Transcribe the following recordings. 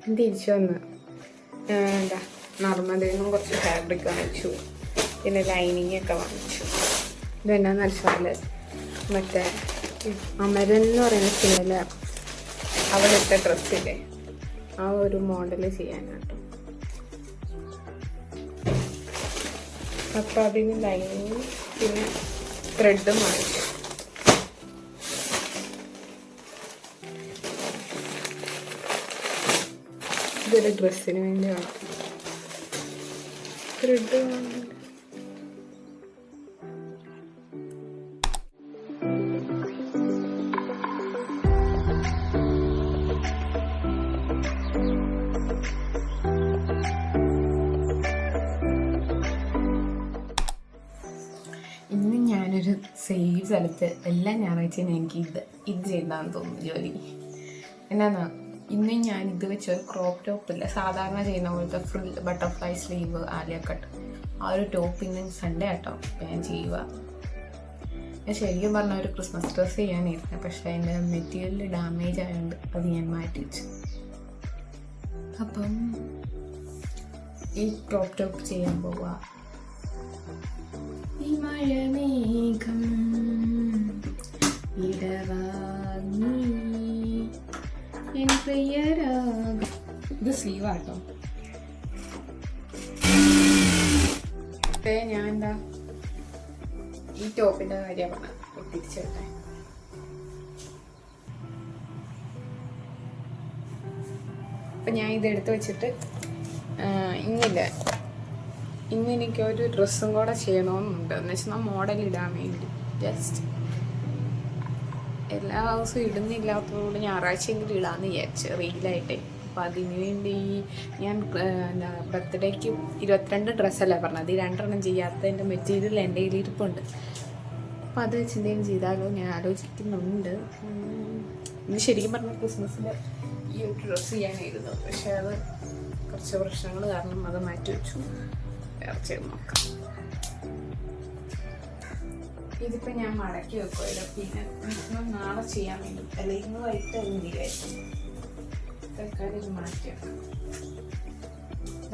തിരിച്ചു വന്ന് എന്താ നർമ്മദയിൽ നിന്നും കുറച്ച് ഫാബ്രിക് വാങ്ങിച്ചു, പിന്നെ ലൈനിങ് ഒക്കെ വാങ്ങിച്ചു. ഇതെന്നാന്ന് വെച്ചാൽ മറ്റേ അമരൻ എന്ന് പറയുന്ന സിനിമയിലെ അവളിട്ട ഡ്രസ്സില്ലേ ആ ഒരു മോഡൽ ചെയ്യാനാട്ടോ. അപ്പം അതിന് ലൈനിങ് പിന്നെ ത്രെഡും വാങ്ങിച്ചു. ഇതൊരു ഡ്രസ്സിന് വേണ്ടിയാണ് ത്രെഡ് വാങ്ങുന്നത്. ഇന്ന് ഞാനൊരു സേഫ് സ്ഥലത്ത് എല്ലാ ഞായറാഴ്ചയും എനിക്ക് ഇത് ചെയ്താന്ന് തോന്നുന്നു ജോലി. എന്നാ ഇന്ന് ഞാൻ ഇത് വെച്ച ഒരു ക്രോപ്പ് ടോപ്പില്ല, സാധാരണ ചെയ്യുന്ന പോലത്തെ full butterfly sleeve Alia cut ആ ഒരു ടോപ്പ് ഇന്ന് സൺഡേ ആട്ടോ ഞാൻ ചെയ്യുക. ഞാൻ ശരിക്കും പറഞ്ഞ ഒരു ക്രിസ്മസ് ഡ്രസ്സ് ചെയ്യാനായിരുന്നു, പക്ഷേ അതിൻ്റെ മെറ്റീരിയൽ ഡാമേജ് ആയതുകൊണ്ട് അത് ഞാൻ മാറ്റി വെച്ചു. അപ്പം ഈ ക്രോപ്പ് ടോപ്പ് ചെയ്യാൻ പോവുക. ഈ മഴമേഘം ഇടവാങ്ങി എൻ പ്രിയരാഗം. ഇത് സ്ലീവാട്ടോ. ഞാൻ എന്താ ഈ ടോപ്പിന്റെ കാര്യം പറഞ്ഞ തിരിച്ചെടുത്തേ. അപ്പൊ ഞാൻ ഇതെടുത്ത് വെച്ചിട്ട് ഇന്ന് എനിക്കൊരു ഡ്രസ്സും കൂടെ ചെയ്യണമെന്നുണ്ട്. എന്ന് വെച്ചാൽ മോഡൽ ഇടാൻ വേണ്ടി. ജസ്റ്റ് എല്ലാ ദിവസവും ഇടുന്നില്ലാത്തതുകൊണ്ട് ഞായറാഴ്ചയെങ്കിലും ഇടാമെന്ന് വിചാരിച്ചു റീലായിട്ടേ. അപ്പം അതിന് വേണ്ടി ഞാൻ എന്താ ബർത്ത്ഡേക്ക് 22 ഡ്രസ്സല്ലേ പറഞ്ഞത്, ഈ 2 ചെയ്യാത്തതിൻ്റെ മെറ്റീരിയൽ എൻ്റെ കയ്യിൽ ഇരിപ്പുണ്ട്. അപ്പം അത് വെച്ച് എന്തെങ്കിലും ചെയ്താലോ ഞാൻ ആലോചിക്കുന്നുണ്ട്. ഇന്ന് ശരിക്കും പറഞ്ഞാൽ ക്രിസ്മസിൽ ഈ ഒരു ഡ്രസ്സ് ചെയ്യാനായിരുന്നു, പക്ഷേ അത് കുറച്ച് പ്രശ്നങ്ങൾ കാരണം അത് മാറ്റി വെച്ചു. വേറെ ചെയ്ത് നോക്കാം. ഇതിപ്പോൾ ഞാൻ മടക്കി വെക്കുമല്ലോ, പിന്നെ നാളെ ചെയ്യാൻ വേണ്ടി അല്ലെങ്കിൽ ഇന്ന് വൈകിട്ട് എന്തിനായിരിക്കും തൽക്കാലം ഇത് മാറ്റി വെക്കാം.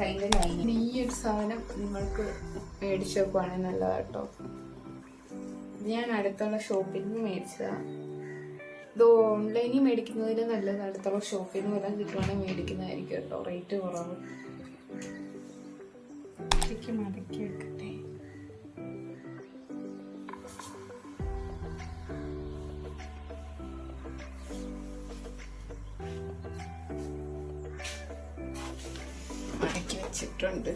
അതിൻ്റെ ലൈനിങ് ഈ ഒരു സാധനം നിങ്ങൾക്ക് മേടിച്ച് വെക്കുവാണെങ്കിൽ നല്ലതാട്ടോ. ഇത് ഞാൻ അടുത്തുള്ള ഷോപ്പിൽ നിന്ന് മേടിച്ചതാണ്. ഇത് ഓൺലൈനിൽ മേടിക്കുന്നതിൽ നല്ലത് അടുത്തുള്ള ഷോപ്പിൽ നിന്ന് വല്ലതും കിട്ടുവാണെങ്കിൽ മേടിക്കുന്നതായിരിക്കും കേട്ടോ, റേറ്റ് കുറവ്. മടക്കി വെക്കട്ടെ. മടക്കി വെച്ചിട്ടുണ്ട്.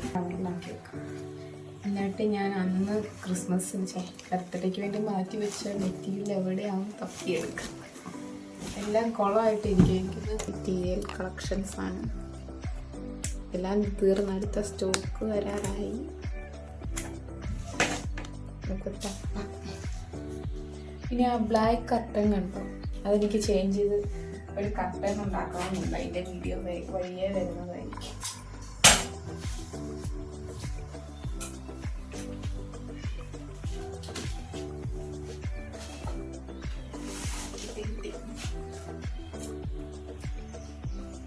എന്നിട്ട് ഞാൻ അന്ന് ക്രിസ്മസിന് ബർത്ത്ഡേക്ക് വേണ്ടി മാറ്റി വെച്ച മെറ്റീരിയൽ എവിടെയാവും തപ്പിയെടുക്കാം. എല്ലാം കുളമായിട്ടിരിക്കുന്നത് മെറ്റീരിയൽ കളക്ഷൻസാണ്. എല്ലാം തീർന്നടുത്ത സ്റ്റോക്ക് വരാറായി. പിന്നെ ആ ബ്ലാക്ക് കർട്ടൻ കണ്ടോ, അതെനിക്ക് ചേഞ്ച് ചെയ്ത് ഒരു കർട്ടൻ ഉണ്ടാക്കണമെന്നുണ്ട്. അതിൻ്റെ വീഡിയോ വഴിയേ വരുന്നതായിരിക്കും.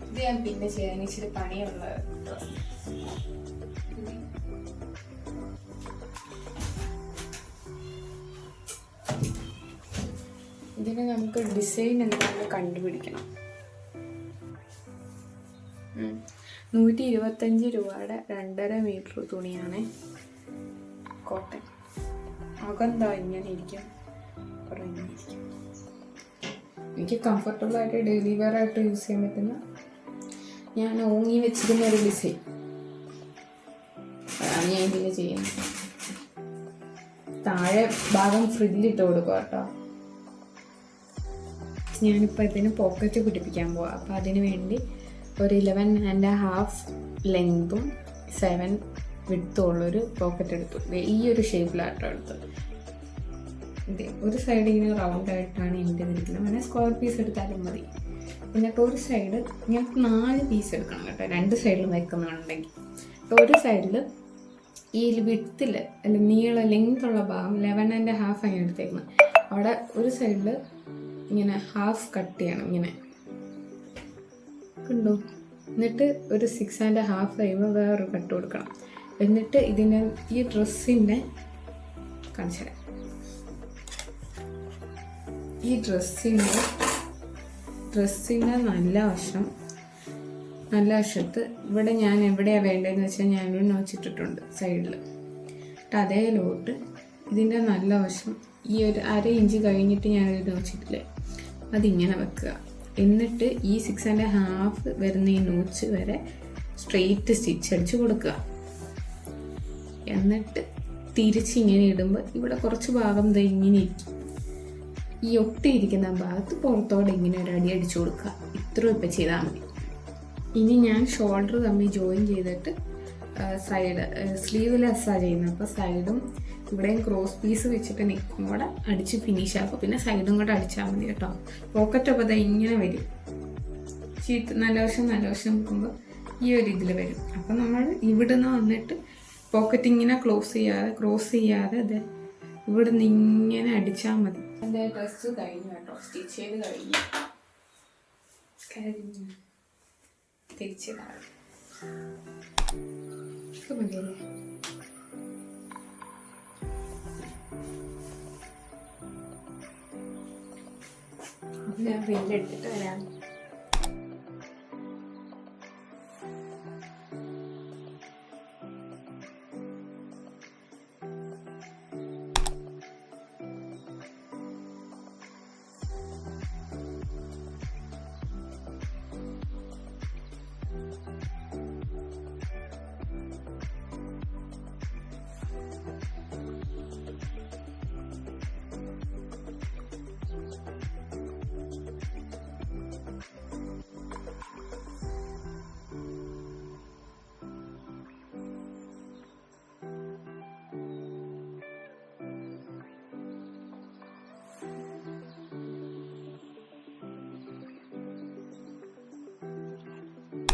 ഇത് ഞാൻ പിന്നെ ചെയ്യാൻ ഇച്ചിരി പണിയുള്ള ഡ്രസ്സ്. ഇതിന് നമുക്ക് ഡിസൈൻ എന്താണെന്ന് കണ്ടുപിടിക്കണം. 125 രൂപയുടെ 2.5 മീറ്റർ തുണിയാണ് കോട്ടൺ. അകന്താ ഇങ്ങനെ ഇരിക്കും, എനിക്ക് കംഫർട്ടബിൾ ആയിട്ട് ഡെയിലി വെയർ ആയിട്ട് യൂസ് ചെയ്യാൻ പറ്റുന്ന ഞാൻ ഓങ്ങി വെച്ചിരുന്ന ഒരു ഡിസൈൻ അതാണ് ഞാൻ ഇതിൽ ചെയ്യുന്നത്. താഴെ ഭാഗം ഫ്രില്ലിട്ട് കൊടുക്കുക കേട്ടോ. ഞാനിപ്പോൾ ഇതിന് പോക്കറ്റ് പിടിപ്പിക്കാൻ പോവാം. അപ്പോൾ അതിന് വേണ്ടി ഒരു 11.5 ലെങ്തും 7 വിഡ്ത്തും ഉള്ളൊരു പോക്കറ്റ് എടുത്തു. ഈ ഒരു ഷേപ്പിലാട്ടോ എടുത്തത്. ഇത് ഒരു സൈഡ് ഇങ്ങനെ റൗണ്ട് ആയിട്ടാണ് എൻ്റെ ഇരിക്കുന്നത്. അങ്ങനെ സ്ക്വയർ പീസ് എടുത്താലും മതി. എന്നിട്ട് ഒരു സൈഡ് ഞാൻ 4 പീസ് എടുക്കണം കേട്ടോ, 2 സൈഡിലും വെക്കുന്നുണ്ടെങ്കിൽ. അപ്പോൾ ഒരു സൈഡിൽ ഈ വിഡ്ത്തിൽ അല്ല ലെങ്ത്തുള്ള ഭാഗം 11.5 ആണ് എടുത്തേക്കുന്നത്. അവിടെ ഒരു സൈഡിൽ ഇങ്ങനെ ഹാഫ് കട്ട് ചെയ്യണം. ഇങ്ങനെ കണ്ടോ, എന്നിട്ട് ഒരു 6.5 കഴിയുമ്പോൾ വേറൊരു കട്ട് കൊടുക്കണം. എന്നിട്ട് ഇതിൻ്റെ ഈ ഡ്രസ്സിൻ്റെ കാണിച്ചു തരാം. ഈ ഡ്രസ്സിൻ്റെ നല്ല വശത്ത് ഇവിടെ ഞാൻ എവിടെയാണ് വേണ്ടതെന്ന് വെച്ചാൽ ഞാനൊരു നോച്ചിട്ടിട്ടുണ്ട് സൈഡിൽ. എന്നിട്ട് അതേലോട്ട് ഇതിൻ്റെ നല്ല വശം ഈ ഒരു 1/2 ഇഞ്ച് കഴിഞ്ഞിട്ട് ഞാനൊരു നോച്ചിട്ടില്ലേ, അതിങ്ങനെ വെക്കുക. എന്നിട്ട് ഈ 6.5 വരുന്ന ഈ നോച്ച് വരെ സ്ട്രെയിറ്റ് സ്റ്റിച്ച് അടിച്ച് കൊടുക്കുക. എന്നിട്ട് തിരിച്ചിങ്ങനെ ഇടുമ്പോൾ ഇവിടെ കുറച്ച് ഭാഗം ഇങ്ങനെ ഇരിക്കും. ഈ ഒട്ടിയിരിക്കുന്ന ഭാഗത്ത് പുറത്തോടെ ഇങ്ങനെ ഒരു അടി അടിച്ചു കൊടുക്കുക. ഇത്രയും ഇപ്പം ചെയ്താൽ മതി. ഇനി ഞാൻ ഷോൾഡർ തമ്മിൽ ജോയിൻ ചെയ്തിട്ട് സൈഡ് സ്ലീവ്ലെസ്സാണ് ചെയ്യുന്നത്. അപ്പോൾ സൈഡും ഇവിടെയും ക്രോസ് പീസ് വെച്ചിട്ട് നെക്കും കൂടെ അടിച്ച് ഫിനിഷ് ആക്കും. പിന്നെ സൈഡും കൂടെ അടിച്ചാൽ മതി കേട്ടോ. പോക്കറ്റൊക്കെ അത് ഇങ്ങനെ വരും. നല്ല വശം നിൽക്കുമ്പോൾ ഈ ഒരു ഇതിൽ വരും. അപ്പം നമ്മൾ ഇവിടുന്ന് വന്നിട്ട് പോക്കറ്റ് ഇങ്ങനെ ക്രോസ് ചെയ്യാതെ അത് ഇവിടുന്ന് ഇങ്ങനെ അടിച്ചാൽ മതി. എൻ്റെ ഡ്രസ്സ് കഴിഞ്ഞു കേട്ടോ, സ്റ്റിച്ച് ചെയ്ത് കഴിഞ്ഞു. തിരിച്ചിടാം മതിയല്ലേ. ഞാൻ വെയിലെടുത്തിട്ട് വരാം.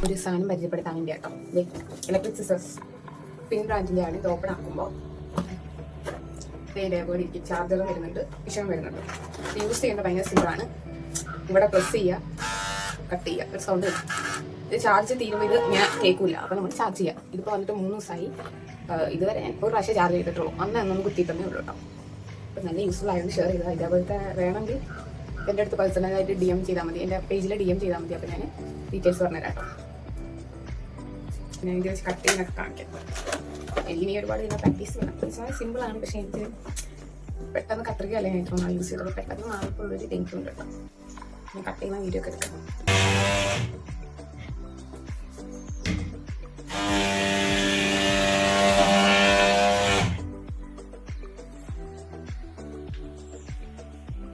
ഒരു സാധനം പരിചയപ്പെടുത്താൻ വേണ്ടി കേട്ടോ. ഇലക്ട്രിക് സിസേഴ്സ് പിൻ ബ്രാൻഡിൻ്റെ ആണ്. ഇത് ഓപ്പൺ ആക്കുമ്പോൾ ഇതേപോലെ ഇരിക്കും. ചാർജർ വരുന്നുണ്ട്, വിഷയം വരുന്നുണ്ട്. യൂസ് ചെയ്യുന്നത് ഭയങ്കര സിമ്പിളാണ്. ഇവിടെ പ്രസ് ചെയ്യുക, കട്ട് ചെയ്യുക, ഒരു സൗണ്ട് വരും. ഇത് ചാർജ് തീരുമ്പോൾ ഇത് ഞാൻ കേൾക്കില്ല. അപ്പോൾ നമ്മൾ ചാർജ് ചെയ്യുക. ഇതിപ്പോൾ വന്നിട്ട് 3 ദിവസമായി. ഇതുവരെ ഞാൻ ഒരു പ്രാവശ്യം ചാർജ് ചെയ്തിട്ടുള്ളൂ. അന്ന് കുത്തിയിട്ടേ ഉള്ളൂ കേട്ടോ. അപ്പോൾ നല്ല യൂസ്ഫുൾ ആയതുകൊണ്ട് ഷെയർ ചെയ്താൽ. ഇതേപോലത്തെ വേണമെങ്കിൽ എൻ്റെ അടുത്ത് പേഴ്സണലായിട്ട് DM ചെയ്താൽ മതി. എൻ്റെ പേജിൽ DM ചെയ്താൽ മതി. അപ്പോൾ ഞാൻ ഡീറ്റെയിൽസ് പറഞ്ഞുതരാം കേട്ടോ. ഞാൻ ഇത് വെച്ച് കട്ട് ചെയ്യുന്നൊക്കെ കാണിക്കാം. എനിക്ക് ഒരുപാട് ഇതിനെ പ്രാക്ടീസ് ചെയ്യണം. സിമ്പിളാണ്, പക്ഷേ എനിക്ക് പെട്ടെന്ന് കത്രിക അല്ലെങ്കിൽ ഏറ്റവും യൂസ് ചെയ്തത് പെട്ടെന്ന് മാറിപ്പോയുള്ളൊരു ടെൻഷൻ ഉണ്ട് കേട്ടോ. ഞാൻ കട്ട് ചെയ്യുന്ന വീഡിയോ ഒക്കെ എടുക്കണം.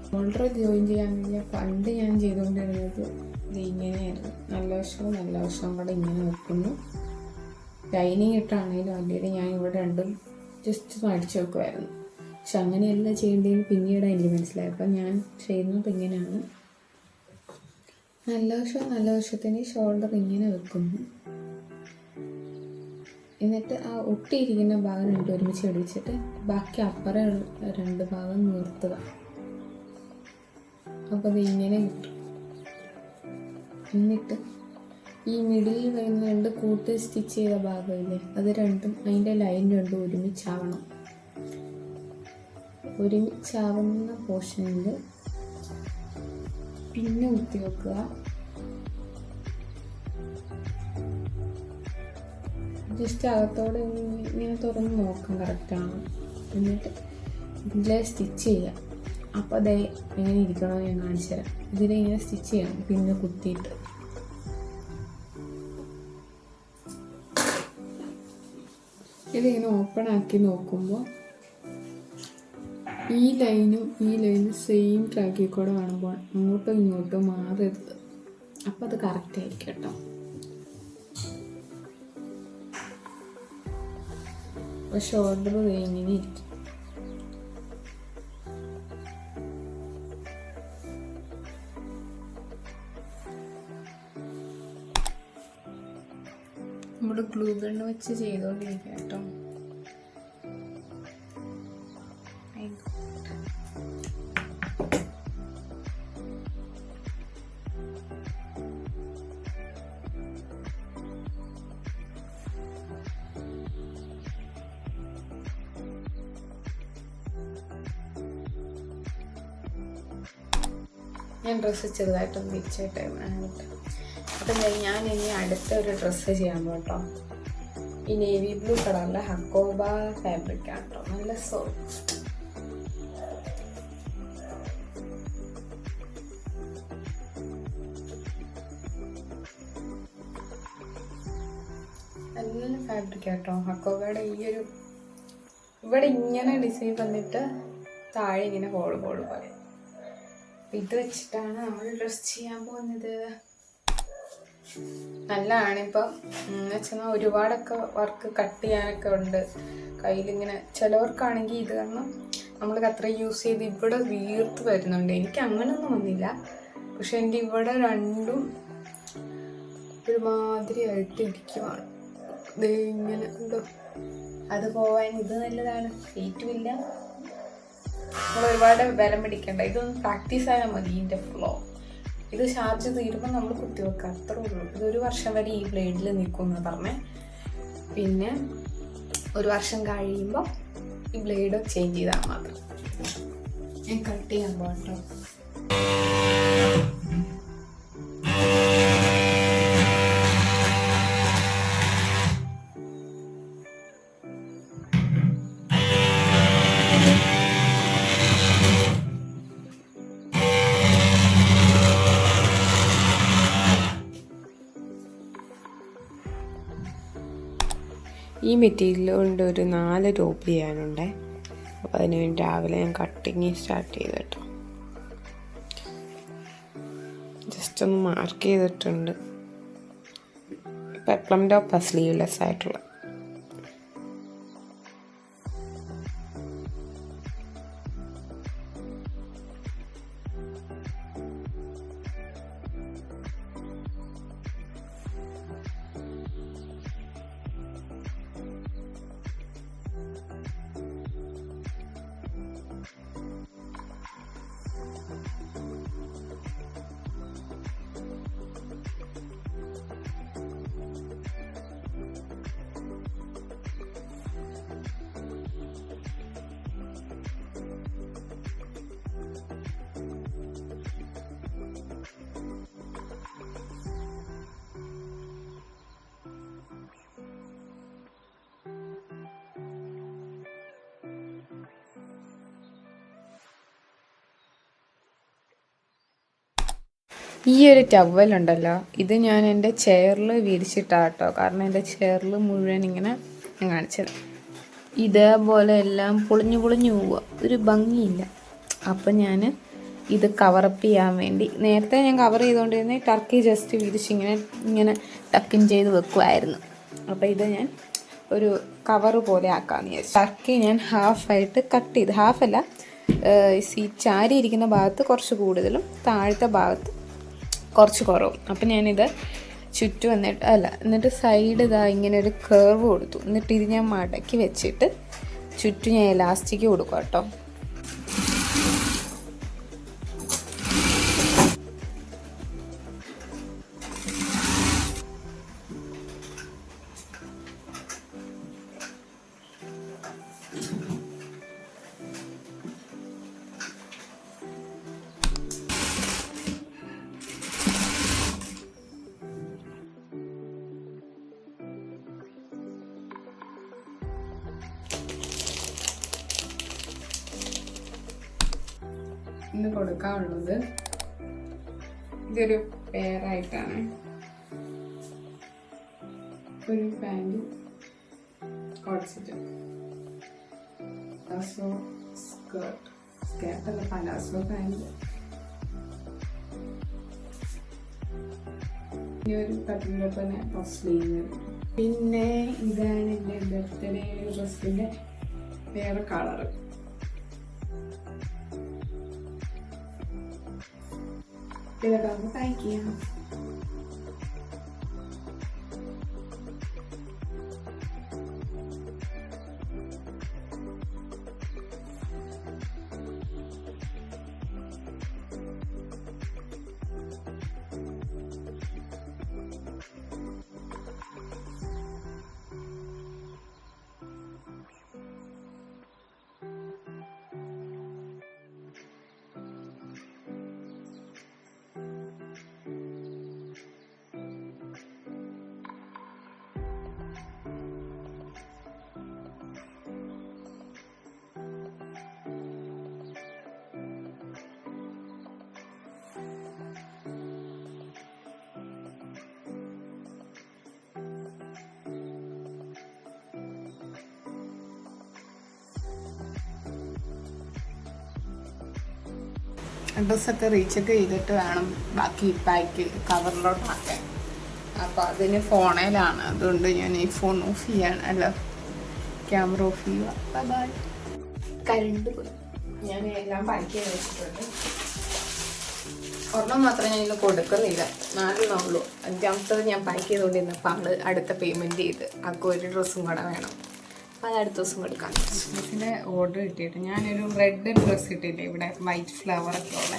ഷോൾഡർ ജോയിൻ ചെയ്യാൻ വേണ്ടി പണ്ട് ഞാൻ ചെയ്തുകൊണ്ടിരുന്നത് ഇത് ഇങ്ങനെയായിരുന്നു. നല്ല വശവും കൂടെ ഇങ്ങനെ വെക്കുന്നു. ലൈനിങ് ഇട്ടാണെങ്കിലും അല്ലെങ്കിൽ ഞാൻ ഇവിടെ രണ്ടും ജസ്റ്റ് അടിച്ചു വെക്കുമായിരുന്നു. പക്ഷെ അങ്ങനെയല്ല ചെയ്യേണ്ടതെന്ന് പിന്നീടാണ് എനിക്ക് മനസ്സിലായത്. അപ്പം ഞാൻ ചെയ്യുന്നത് ഇങ്ങനെയാണ്. നല്ല വശത്തിന് ഷോൾഡർ ഇങ്ങനെ വെക്കുന്നു. എന്നിട്ട് ആ ഒട്ടിയിരിക്കുന്ന ഭാഗം രണ്ടും ഒരുമിച്ച് അടിച്ചിട്ട് ബാക്കി അപ്പുറം 2 ഭാഗം നിർത്തുക. അപ്പോൾ അത് ഇങ്ങനെ കിട്ടും. എന്നിട്ട് ഈ മിഡിൽ വരുന്ന 2 കൂട്ട് സ്റ്റിച്ച് ചെയ്ത ഭാഗമില്ലേ, അത് രണ്ടും അതിൻ്റെ ലൈൻ രണ്ടും ഒരുമിച്ചാവണം. ഒരുമിച്ചാവുന്ന പോർഷനിൽ പിന്നെ കുത്തി വെക്കുക. ജസ്റ്റ് അകത്തോടെ ഇങ്ങനെ തുറന്ന് നോക്കാം കറക്റ്റാണ്. എന്നിട്ട് ഇതിലെ സ്റ്റിച്ച് ചെയ്യുക. അപ്പോൾ അതേ എങ്ങനെ ഇരിക്കണോ ഞാൻ കാണിച്ചു തരാം. ഇതിലിങ്ങനെ സ്റ്റിച്ച് ചെയ്യണം പിന്നെ കുത്തിയിട്ട്. ഇതിങ്ങനെ ഓപ്പൺ ആക്കി നോക്കുമ്പോൾ ഈ ലൈനും സെയിം ട്രാക്കിൽ കൂടെ കാണുമ്പോൾ അങ്ങോട്ടും ഇങ്ങോട്ടും മാറരുത്. അപ്പം അത് കറക്റ്റ് ആയിരിക്കും കേട്ടോ. അപ്പോൾ ഷോൾഡർ ഇങ്ങനെ ഇരിക്കും. നമ്മുടെ ഗ്ലൂ ഗണ്ണ് വെച്ച് ചെയ്തുകൊണ്ടിരിക്കുക കേട്ടോ. ഞാൻ ഡ്രസ്സ് ചെറുതായിട്ടൊന്ന് വിരിച്ചിട്ട് അപ്പം ഞാൻ ഇനി അടുത്ത ഒരു ഡ്രസ്സ് ചെയ്യാൻ കേട്ടോ. ഈ നേവി ബ്ലൂ കളറിലെ ഹക്കോബ ഫാബ്രിക് ആണ് കേട്ടോ. നല്ല സോഫ്റ്റ്. നല്ല ഫാബ്രിക് കേട്ടോ. ഹക്കോബയുടെ ഈ ഒരു ഇവിടെ ഇങ്ങനെ ഡിസൈൻ വന്നിട്ട് താഴെ ഇങ്ങനെ ഹോൾ പോലെ. ഇത് വെച്ചിട്ടാണ് നമ്മൾ ഡ്രസ് ചെയ്യാൻ പോകുന്നത്. നല്ലതാണ്. ഇപ്പം എന്ന് വെച്ചാൽ ഒരുപാടൊക്കെ വർക്ക് കട്ട് ചെയ്യാനൊക്കെ ഉണ്ട് കയ്യിലിങ്ങനെ. ചിലവർക്കാണെങ്കിൽ ഇത് കാരണം നമ്മൾ അത്ര യൂസ് ചെയ്ത് ഇവിടെ വീർത്ത് വരുന്നുണ്ട്. എനിക്ക് അങ്ങനെയൊന്നും വന്നില്ല, പക്ഷെ എൻ്റെ ഇവിടെ രണ്ടും ഒരുമാതിരി ആയിട്ട് ഇരിക്കുവാണ്. ഇങ്ങനെ ഉണ്ടോ, അത് പോവാൻ ഇത് നല്ലതാണ്. വെയിറ്റുമില്ല, നമ്മൾ ഒരുപാട് ബലം പിടിക്കണ്ട. ഇതൊന്ന് പ്രാക്ടീസ് ആയാൽ മതി. ഇതിൻ്റെ ഫ്ലോ ഇത് ചാർജ് തീരുമ്പോൾ നമ്മൾ കുത്തി വെക്കുക, അത്രേ ഉള്ളൂ. ഇതൊരു വർഷം വരെ ഈ ബ്ലേഡിൽ നിൽക്കുമെന്ന് പറഞ്ഞേ. പിന്നെ ഒരു വർഷം കഴിയുമ്പോൾ ഈ ബ്ലേഡ് ചേഞ്ച് ചെയ്താൽ മാത്രം. ഞാൻ കട്ട് ചെയ്യാൻ പോകട്ടോ. ഈ മെറ്റീരിയൽ കൊണ്ട് ഒരു 4 ടോപ്പ് ചെയ്യാനുണ്ട്. അപ്പോൾ അതിനുവേണ്ടി രാവിലെ ഞാൻ കട്ടിങ് സ്റ്റാർട്ട് ചെയ്തു കേട്ടോ. ജസ്റ്റ് ഒന്ന് മാർക്ക് ചെയ്തിട്ടുണ്ട്. പെപ്ലം ടോപ്പ് സ്ലീവ്ലെസ് ആയിട്ടുള്ള. ഈ ഒരു ടവലുണ്ടല്ലോ, ഇത് ഞാൻ എൻ്റെ ചെയറിൽ വിരിച്ചിട്ടാട്ടോ. കാരണം എൻ്റെ ചെയറിൽ മുഴുവൻ ഇങ്ങനെ ഞാൻ കാണിച്ചത് ഇതേപോലെ എല്ലാം പൊളിഞ്ഞു പോവുക, ഒരു ഭംഗിയില്ല. അപ്പം ഞാൻ ഇത് കവറപ്പ് ചെയ്യാൻ വേണ്ടി നേരത്തെ ഞാൻ കവർ ചെയ്തുകൊണ്ടിരുന്നത് ടർക്കി ജസ്റ്റ് വിരിച്ചിങ്ങനെ ടക്കിൻ ചെയ്ത് വെക്കുമായിരുന്നു. അപ്പോൾ ഇത് ഞാൻ ഒരു കവർ പോലെ ആക്കാമെന്ന് വിചാരിച്ചു. ടർക്കി ഞാൻ ഹാഫായിട്ട് കട്ട് ചെയ്ത്, ഹാഫല്ല, ചാരി ഇരിക്കുന്ന ഭാഗത്ത് കുറച്ച് കൂടുതലും താഴത്തെ ഭാഗത്ത് കുറച്ച് കുറവും. അപ്പം ഞാനിത് ചുറ്റും എന്നിട്ട് സൈഡ് ഇതാ ഇങ്ങനെ ഒരു കർവ് കൊടുത്തു. എന്നിട്ട് ഇത് ഞാൻ മടക്കി വെച്ചിട്ട് ചുറ്റും ഞാൻ എലാസ്റ്റിക് കൊടുക്കും കേട്ടോ. ഇന്ന് കൊടുക്കാനുള്ളത് ഇതൊരു പെയറായിട്ടാണ്. ഒരു പാൻറ്റും കോട്ട്സെറ്റ്, പലാസോ സ്കേർട്ടല്ല, പലാസോ പാൻറ്റ്, ഇനി ഒരു കട്ടിൻ്റെ തന്നെ പഫ് സ്ലീവ്. പിന്നെ ഇതാണ് എൻ്റെ ബർത്ത്ഡേ ഡ്രസ്സിൻ്റെ വേറെ കളറ്. ഇതൊക്കെ നമുക്ക് പാക്ക് ചെയ്യാം. ഡ്രസ്സൊക്കെ റീചെക്ക് ചെയ്തിട്ട് വേണം ബാക്കി പാക്ക് കവറിലോട്ടാക്കാൻ. അപ്പോൾ അതിന് ഫോണിലാണ്, അതുകൊണ്ട് ഞാൻ ഈ ഫോൺ ഓഫ് ചെയ്യാണ്, അല്ല ക്യാമറ ഓഫ് ചെയ്യുക. ബൈ. കരണ്ട് പോയി. ഞാൻ എല്ലാം പാക്ക് ചെയ്ത് വെച്ചിട്ടുണ്ട്. ഒരെണ്ണം മാത്രമേ ഞാൻ ഇന്ന് കൊടുക്കുന്നില്ല, 4 ഉള്ളൂ. 5ാമത്തത് ഞാൻ പാക്ക് ചെയ്തുകൊണ്ടിരുന്നപ്പോൾ ആള് അടുത്ത പേയ്മെൻറ്റ് ചെയ്ത് ആൾക്ക് ഒരു ഡ്രസ്സും കൂടെ വേണം. അപ്പോൾ അത് അടുത്ത ദിവസം കൊടുക്കാം. ക്രിസ്മസിൻ്റെ ഓർഡർ കിട്ടിയിട്ട് ഞാനൊരു റെഡ് ഡ്രസ്സ് കിട്ടിയില്ലേ, ഇവിടെ വൈറ്റ് ഫ്ലവറൊക്കെ ഉള്ള,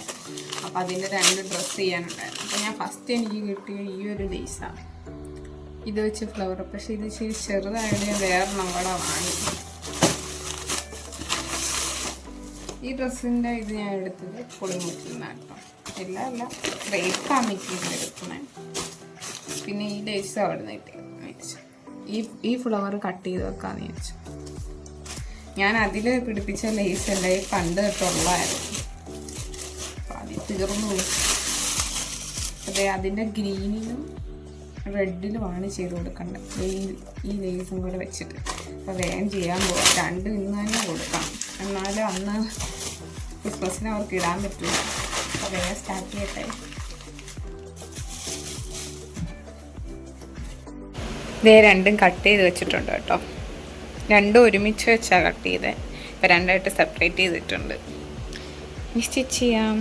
അപ്പോൾ അതിൻ്റെ 2 ഡ്രസ്സ് ചെയ്യാനുണ്ടായിരുന്നു. അപ്പോൾ ഞാൻ ഫസ്റ്റ് എനിക്ക് കിട്ടിയ ഈ ഒരു ലേസാണ്, ഇത് വെച്ച് ഫ്ലവർ. പക്ഷേ ഇത് ഇച്ചിരി ചെറുതായത് വേറെണ്ണം കൂടെ വാങ്ങി. ഈ ഡ്രസ്സിൻ്റെ ഇത് ഞാൻ എടുത്തത് പുളിമുറ്റിൽ കേട്ടോ, അല്ല റേറ്റ് മിക്കിന്ന് എടുക്കണേ. പിന്നെ ഈ ലേസ് അവിടെ നിന്ന് കിട്ടി. ഈ ഫ്ലവർ കട്ട് ചെയ്ത് വെക്കാമെന്ന് വിചാരിച്ചു. ഞാൻ അതിൽ പിടിപ്പിച്ച ലേസ് എൻ്റെ പണ്ട് തൊട്ടുള്ളതായിരുന്നു, അപ്പം അതിൽ തീർന്നു. അതെ, അതിൻ്റെ ഗ്രീനിലും റെഡിലുമാണ് ചെയ്ത് കൊടുക്കേണ്ടത്, ഈ ലേസും കൂടെ വെച്ചിട്ട്. അപ്പോൾ വേഗം ചെയ്യാൻ പോകാം, 2 ഇന്ന് തന്നെ കൊടുക്കാം, എന്നാലും അന്ന് ക്രിസ്മസിന് അവർക്ക് ഇടാൻ പറ്റില്ല. അപ്പോൾ വേഗം സ്റ്റാർട്ട് ചെയ്യട്ടെ. ഇതേ 2ഉം കട്ട് ചെയ്ത് വെച്ചിട്ടുണ്ട് കേട്ടോ. 2 ഒരുമിച്ച് വെച്ചാൽ കട്ട് ചെയ്തത്. ഇപ്പോൾ 2ആയിട്ട് സെപ്പറേറ്റ് ചെയ്തിട്ടുണ്ട്. സ്റ്റിച്ച് ചെയ്യാം.